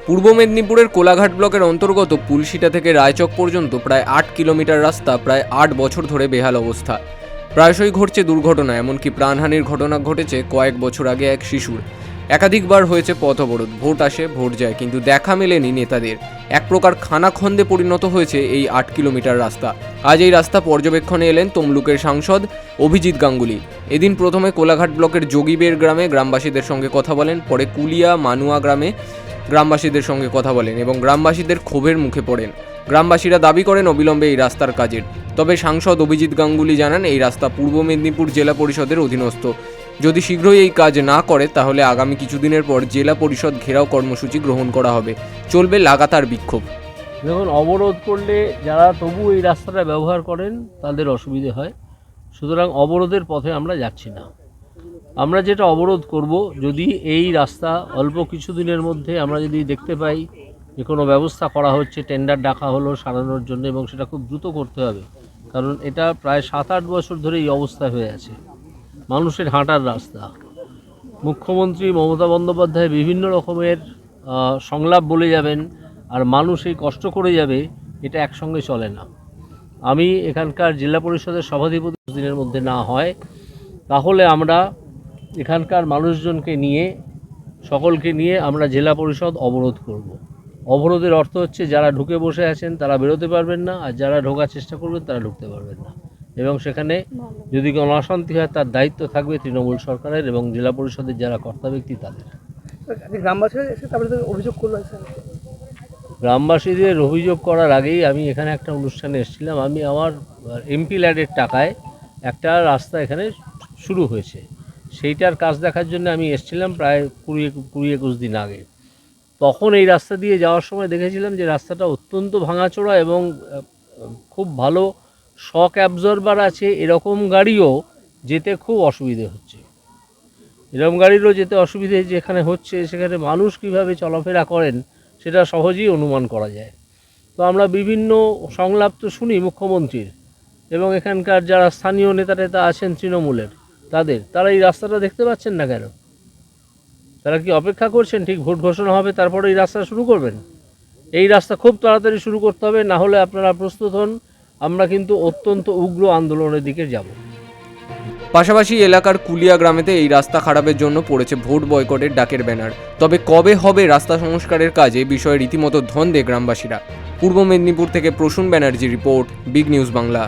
পূর্ব মেদিনীপুরের কোলাঘাট ব্লকের অন্তর্গত পুলসিটা থেকে রায়চক পর্যন্ত প্রায় 8 কিলোমিটার রাস্তা প্রায় 8 বছর ধরে বেহাল অবস্থা। প্রায়শই ঘটছে দুর্ঘটনা, এমনকি প্রাণহানির ঘটনা ঘটেছে কয়েক বছর আগে এক শিশুর। একাধিকবার হয়েছে পথ অবরোধ, ভোট আসে ভোট যায়, কিন্তু দেখা মেলেনি নেতাদের। এক প্রকার খানাখন্দে পরিণত হয়েছে এই 8 কিলোমিটার রাস্তা। আজ এই রাস্তা পর্যবেক্ষণে এলেন তমলুকের সাংসদ অভিজিৎ গাঙ্গুলি। এদিন প্রথমে কোলাঘাট ব্লকের যোগীবের গ্রামে গ্রামবাসীদের সঙ্গে কথা বলেন, পরে কুলিয়া মানুয়া গ্রামে গ্রামবাসীদের সঙ্গে কথা বলেন এবং গ্রামবাসীদের ক্ষোভের মুখে পড়েন। গ্রামবাসীরা দাবি করেন অবিলম্বে এই রাস্তার কাজের। তবে সাংসদ অভিজিৎ গাঙ্গুলি জানান, এই রাস্তা পূর্ব মেদিনীপুর জেলা পরিষদের অধীনস্থ। যদি শীঘ্রই এই কাজ না করে তাহলে আগামী কিছুদিনের পর জেলা পরিষদ ঘেরাও কর্মসূচি গ্রহণ করা হবে। চলবে লাগাতার বিক্ষোভ। দেখুন, অবরোধ করলে যারা তবু এই রাস্তাটা ব্যবহার করেন তাদের অসুবিধে হয়, সুতরাং অবরোধের পথে আমরা যাচ্ছি না। আমরা যেটা অবরোধ করব, যদি এই রাস্তা অল্প কিছুদিনের মধ্যে আমরা যদি দেখতে পাই যে কোনো ব্যবস্থা করা হচ্ছে, টেন্ডার ডাকা হলো সারানোর জন্য, এবং সেটা খুব দ্রুত করতে হবে, কারণ এটা প্রায় 7-8 বছর ধরে এই অবস্থা হয়ে আছে। মানুষের হাঁটার রাস্তা, মুখ্যমন্ত্রী মমতা বন্দ্যোপাধ্যায় বিভিন্ন রকমের সংলাপ বলে যাবেন আর মানুষ এই কষ্ট করে যাবে, এটা একসঙ্গে চলে না। আমি এখানকার জেলা পরিষদের সভাধিপতি দিনের মধ্যে না হয় তাহলে আমরা এখানকার মানুষজনকে নিয়ে, সকলকে নিয়ে আমরা জেলা পরিষদ অবরোধ করব। অবরোধের অর্থ হচ্ছে যারা ঢুকে বসে আছেন তারা বেরোতে পারবেন না, আর যারা ঢোকার চেষ্টা করবেন তারা ঢুকতে পারবেন না, এবং সেখানে যদি কোনো অশান্তি হয় তার দায়িত্ব থাকবে তৃণমূল সরকারের এবং জেলা পরিষদের যারা কর্তা ব্যক্তি তাদের। গ্রামবাসীরা এসে তারপরে অভিযোগ করলো। গ্রামবাসীদের অভিযোগ করার আগেই আমি এখানে একটা অনুষ্ঠানে এসেছিলাম। আমি আমার এমপি ল্যাডের টাকায় একটা রাস্তা এখানে শুরু হয়েছে, সেইটার কাজ দেখার জন্য আমি এসেছিলাম প্রায় 20-21 দিন আগে। তখন এই রাস্তা দিয়ে যাওয়ার সময় দেখেছিলাম যে রাস্তাটা অত্যন্ত ভাঙাচোরা এবং খুব ভালো শক অ্যাবজর্বার আছে এরকম গাড়িও যেতে খুব অসুবিধে হচ্ছে। এরকম গাড়িরও যেতে অসুবিধে যেখানে হচ্ছে, সেখানে মানুষ কীভাবে চলাফেরা করেন সেটা সহজেই অনুমান করা যায়। তো আমরা বিভিন্ন সংলাপ তো শুনি মুখ্যমন্ত্রীর এবং এখানকার যারা স্থানীয় নেতা আছেন তৃণমূলের, তারা এই রাস্তাটা দেখতে পাচ্ছেন না কেন? তারা কি অপেক্ষা করছেন ঠিক ভোট ঘোষণা হবে তারপরে এই রাস্তা শুরু করবেন? এই রাস্তা খুব তাড়াতাড়ি শুরু করতে হবে, না হলে আপনারা প্রস্তুত হন, আমরা কিন্তু অত্যন্ত উগ্র আন্দোলনের দিকে যাব। পাশাপাশি এলাকার কুলিয়া গ্রামেতে এই রাস্তা খারাপের জন্য পড়েছে ভোট বয়কটের ডাকের ব্যানার। তবে কবে হবে রাস্তা সংস্কারের কাজ, এ বিষয়ে রীতিমতো ধন্দে গ্রামবাসীরা। পূর্ব মেদিনীপুর থেকে Prasun Banerjee report, big news Bangla.